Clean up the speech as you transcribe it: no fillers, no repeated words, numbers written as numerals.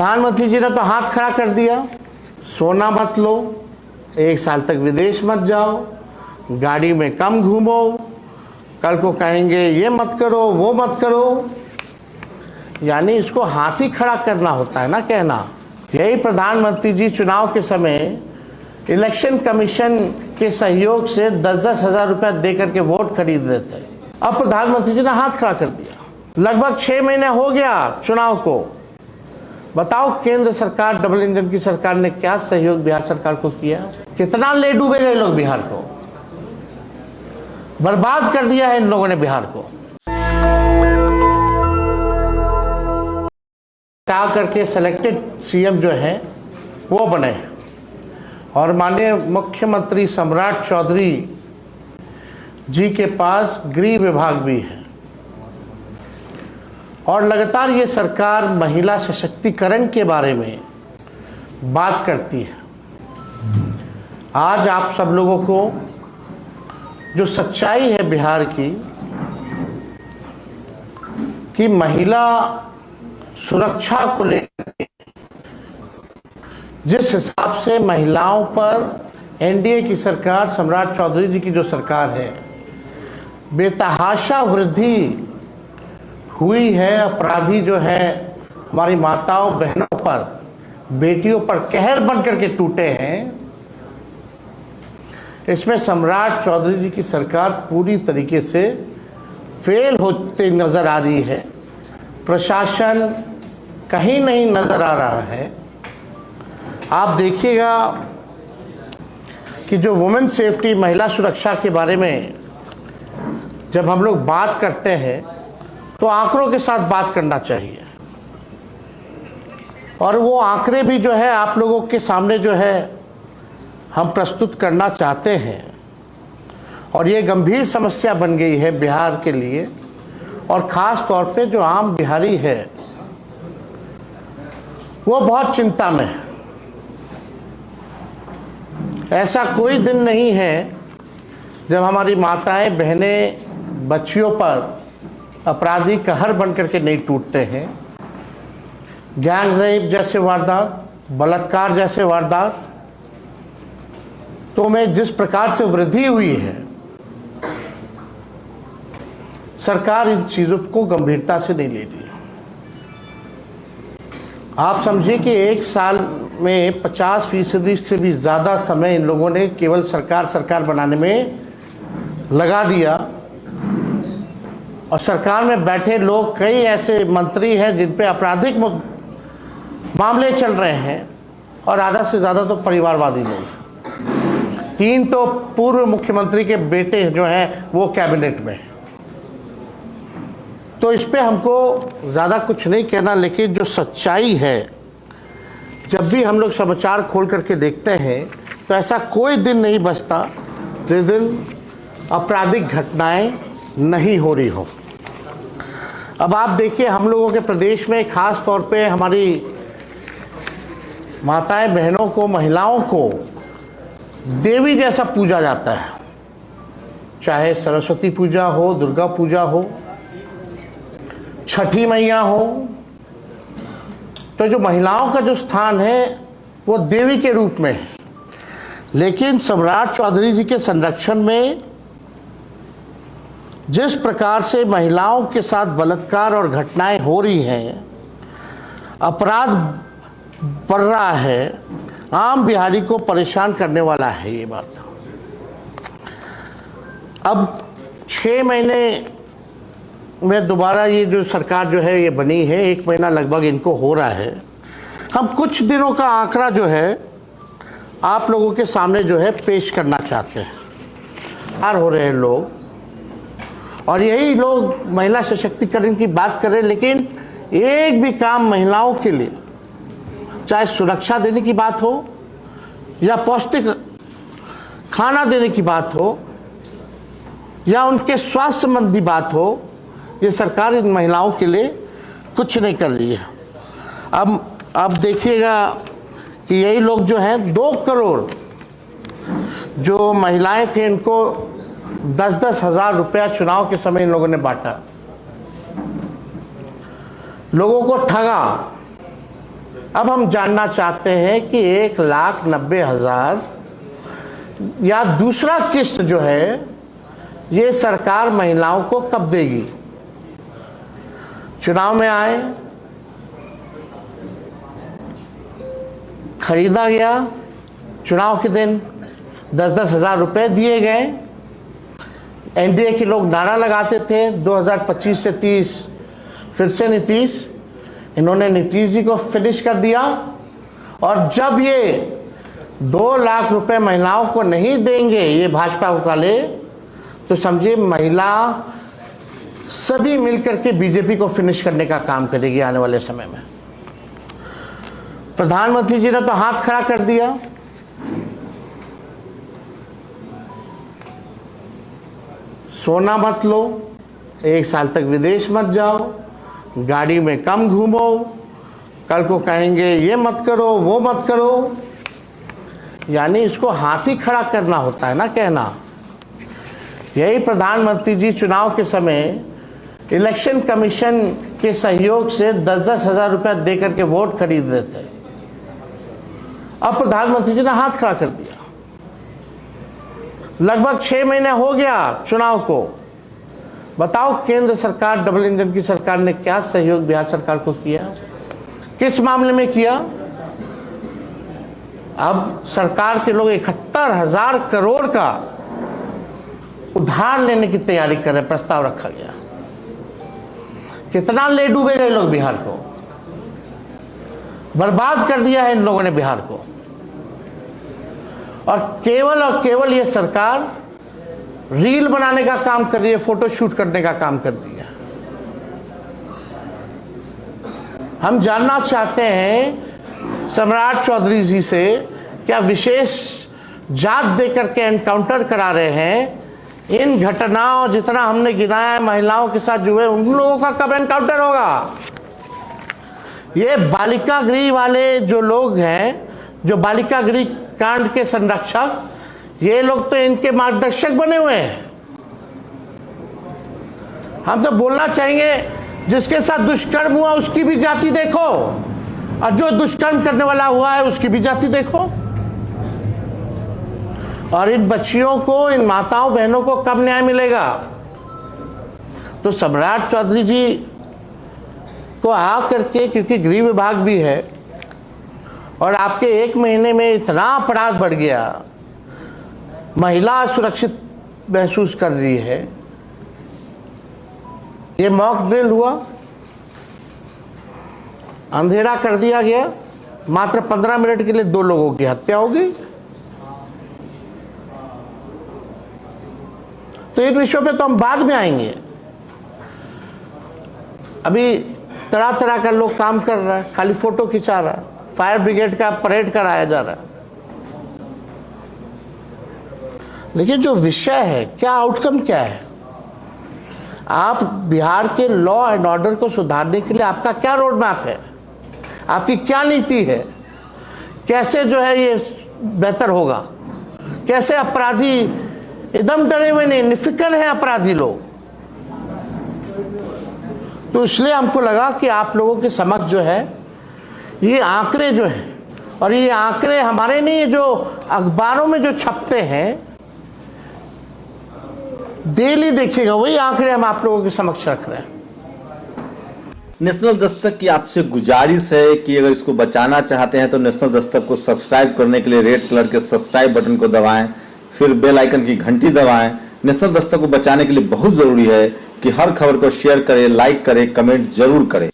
प्रधानमंत्री जी ने तो हाथ खड़ा कर दिया, सोना मत लो, 1 साल तक विदेश मत जाओ, गाड़ी में कम घूमो, कल को कहेंगे ये मत करो वो मत करो। यानी इसको हाथ ही खड़ा करना होता है ना कहना। यही प्रधानमंत्री जी चुनाव के समय इलेक्शन कमीशन के सहयोग से 10-10 हज़ार रुपया दे करके वोट खरीद रहे थे। अब प्रधानमंत्री जी ने हाथ खड़ा कर दिया। लगभग 6 महीने हो गया चुनाव को। बताओ केंद्र सरकार, डबल इंजन की सरकार ने क्या सहयोग बिहार सरकार को किया? कितना ले डूबे गए लोग, बिहार को बर्बाद कर दिया है इन लोगों ने बिहार को। क्या करके सिलेक्टेड सीएम जो है वो बने और माननीय मुख्यमंत्री सम्राट चौधरी जी के पास गृह विभाग भी है और लगातार ये सरकार महिला सशक्तिकरण के बारे में बात करती है। आज आप सब लोगों को जो सच्चाई है बिहार की कि महिला सुरक्षा को लेकर जिस हिसाब से महिलाओं पर एनडीए की सरकार, सम्राट चौधरी जी की जो सरकार है, बेतहाशा वृद्धि हुई है। अपराधी जो है हमारी माताओं बहनों पर, बेटियों पर कहर बन करके टूटे हैं। इसमें सम्राट चौधरी जी की सरकार पूरी तरीके से फेल होते नजर आ रही है। प्रशासन कहीं नहीं नजर आ रहा है। आप देखिएगा कि जो वुमेन सेफ्टी, महिला सुरक्षा के बारे में जब हम लोग बात करते हैं तो आंकड़ों के साथ बात करना चाहिए और वो आंकड़े भी जो है आप लोगों के सामने जो है हम प्रस्तुत करना चाहते हैं। और ये गंभीर समस्या बन गई है बिहार के लिए और ख़ास तौर पे जो आम बिहारी है वो बहुत चिंता में है। ऐसा कोई दिन नहीं है जब हमारी माताएं, बहनें, बच्चियों पर अपराधी कहर बन करके नहीं टूटते हैं। गैंग रेप जैसे वारदात, बलात्कार जैसे वारदात तो में जिस प्रकार से वृद्धि हुई है, सरकार इन चीज़ों को गंभीरता से नहीं ले रही। आप समझिए कि 1 साल में 50% से भी ज़्यादा समय इन लोगों ने केवल सरकार बनाने में लगा दिया और सरकार में बैठे लोग, कई ऐसे मंत्री हैं जिन पे आपराधिक मामले चल रहे हैं और आधा से ज़्यादा तो परिवारवादी लोग हैं। 3 तो पूर्व मुख्यमंत्री के बेटे जो हैं वो कैबिनेट में। तो इस पे हमको ज़्यादा कुछ नहीं कहना, लेकिन जो सच्चाई है, जब भी हम लोग समाचार खोल करके देखते हैं तो ऐसा कोई दिन नहीं बचता जिस दिन आपराधिक घटनाएं नहीं हो रही हो। अब आप देखिए, हम लोगों के प्रदेश में ख़ास तौर पे हमारी माताएं, बहनों को, महिलाओं को देवी जैसा पूजा जाता है। चाहे सरस्वती पूजा हो, दुर्गा पूजा हो, छठी मैया हो, तो जो महिलाओं का जो स्थान है वो देवी के रूप में है। लेकिन सम्राट चौधरी जी के संरक्षण में जिस प्रकार से महिलाओं के साथ बलात्कार और घटनाएं हो रही हैं, अपराध बढ़ रहा है, आम बिहारी को परेशान करने वाला है ये बात। अब 6 महीने में दोबारा ये जो सरकार जो है ये बनी है, 1 महीना लगभग इनको हो रहा है। हम कुछ दिनों का आंकड़ा जो है आप लोगों के सामने जो है पेश करना चाहते हैं। हार हो रहे हैं लोग और यही लोग महिला सशक्तिकरण की बात कर रहे हैं, लेकिन एक भी काम महिलाओं के लिए, चाहे सुरक्षा देने की बात हो या पौष्टिक खाना देने की बात हो या उनके स्वास्थ्य संबंधी बात हो, ये सरकार इन महिलाओं के लिए कुछ नहीं कर रही है। अब देखिएगा कि यही लोग जो हैं 2 करोड़ जो महिलाएं थी, इनको 10-10 हज़ार रुपया चुनाव के समय इन लोगों ने बांटा, लोगों को ठगा। अब हम जानना चाहते हैं कि 1,90,000 या दूसरा किस्त जो है ये सरकार महिलाओं को कब देगी? चुनाव में आए, खरीदा गया, चुनाव के दिन 10-10 हज़ार रुपये दिए गए। एनडीए के लोग नारा लगाते थे 2025 से 30, फिर से नीतीश, इन्होंने नीतीश जी को फिनिश कर दिया। और जब ये 2 लाख रुपए महिलाओं को नहीं देंगे ये भाजपा वाले, तो समझिए महिला सभी मिलकर के बीजेपी को फिनिश करने का काम करेगी आने वाले समय में। प्रधानमंत्री जी ने तो हाथ खड़ा कर दिया। सोना मत लो, 1 साल तक विदेश मत जाओ, गाड़ी में कम घूमो, कल को कहेंगे ये मत करो वो मत करो। यानी इसको हाथ ही खड़ा करना होता है ना कहना। यही प्रधानमंत्री जी चुनाव के समय इलेक्शन कमीशन के सहयोग से 10-10 हज़ार रुपया दे करके वोट खरीद रहे थे। अब प्रधानमंत्री जी ने हाथ खड़ा कर दिया। लगभग 6 महीने हो गया चुनाव को। बताओ केंद्र सरकार, डबल इंजन की सरकार ने क्या सहयोग बिहार सरकार को किया, किस मामले में किया? अब सरकार के लोग 71,000 करोड़ का उधार लेने की तैयारी कर रहे, प्रस्ताव रखा गया। कितना ले डूबेगा ये लोग बिहार को, बर्बाद कर दिया है इन लोगों ने बिहार को। और केवल ये सरकार रील बनाने का काम कर रही है, फोटो शूट करने का काम कर रही है। हम जानना चाहते हैं सम्राट चौधरी जी से, क्या विशेष जात देकर के एनकाउंटर करा रहे हैं? इन घटनाओं जितना हमने गिनाया है महिलाओं के साथ जुए, उन लोगों का कब एनकाउंटर होगा? ये बालिका गृह वाले जो लोग हैं, जो बालिका गृह कांड के संरक्षक, ये लोग तो इनके मार्गदर्शक बने हुए हैं। हम तो बोलना चाहेंगे जिसके साथ दुष्कर्म हुआ उसकी भी जाति देखो, और जो दुष्कर्म करने वाला हुआ है उसकी भी जाति देखो। और इन बच्चियों को, इन माताओं बहनों को कब न्याय मिलेगा? तो सम्राट चौधरी जी को आ करके, क्योंकि गृह विभाग भी है और आपके 1 महीने में इतना अपराध बढ़ गया, महिला सुरक्षित महसूस कर रही है। ये मॉक ड्रिल हुआ, अंधेरा कर दिया गया, मात्र 15 मिनट के लिए 2 लोगों की हत्या हो गई। तो इन विषयों पे तो हम बाद में आएंगे। अभी तरह तरह का लोग काम कर रहा है, खाली फोटो खिंचा रहा है, फायर ब्रिगेड का परेड कराया जा रहा है। लेकिन जो विषय है, क्या आउटकम क्या है? आप बिहार के लॉ एंड ऑर्डर को सुधारने के लिए आपका क्या रोड मैप है, आपकी क्या नीति है? कैसे जो है ये बेहतर होगा? कैसे अपराधी एकदम डरे हुए नहीं, निफिक्र हैं अपराधी लोग। तो इसलिए हमको लगा कि आप लोगों के समक्ष जो है ये आंकड़े जो हैं, और ये आंकड़े हमारे नहीं, जो अखबारों में जो छपते हैं डेली देखिएगा, वही आंकड़े हम आप लोगों के समक्ष रख रहे हैं। नेशनल दस्तक की आपसे गुजारिश है कि अगर इसको बचाना चाहते हैं तो नेशनल दस्तक को सब्सक्राइब करने के लिए रेड कलर के सब्सक्राइब बटन को दबाएं, फिर बेल आइकन की घंटी दबाएं। नेशनल दस्तक को बचाने के लिए बहुत जरूरी है कि हर खबर को शेयर करें, लाइक करें, कमेंट जरूर करें।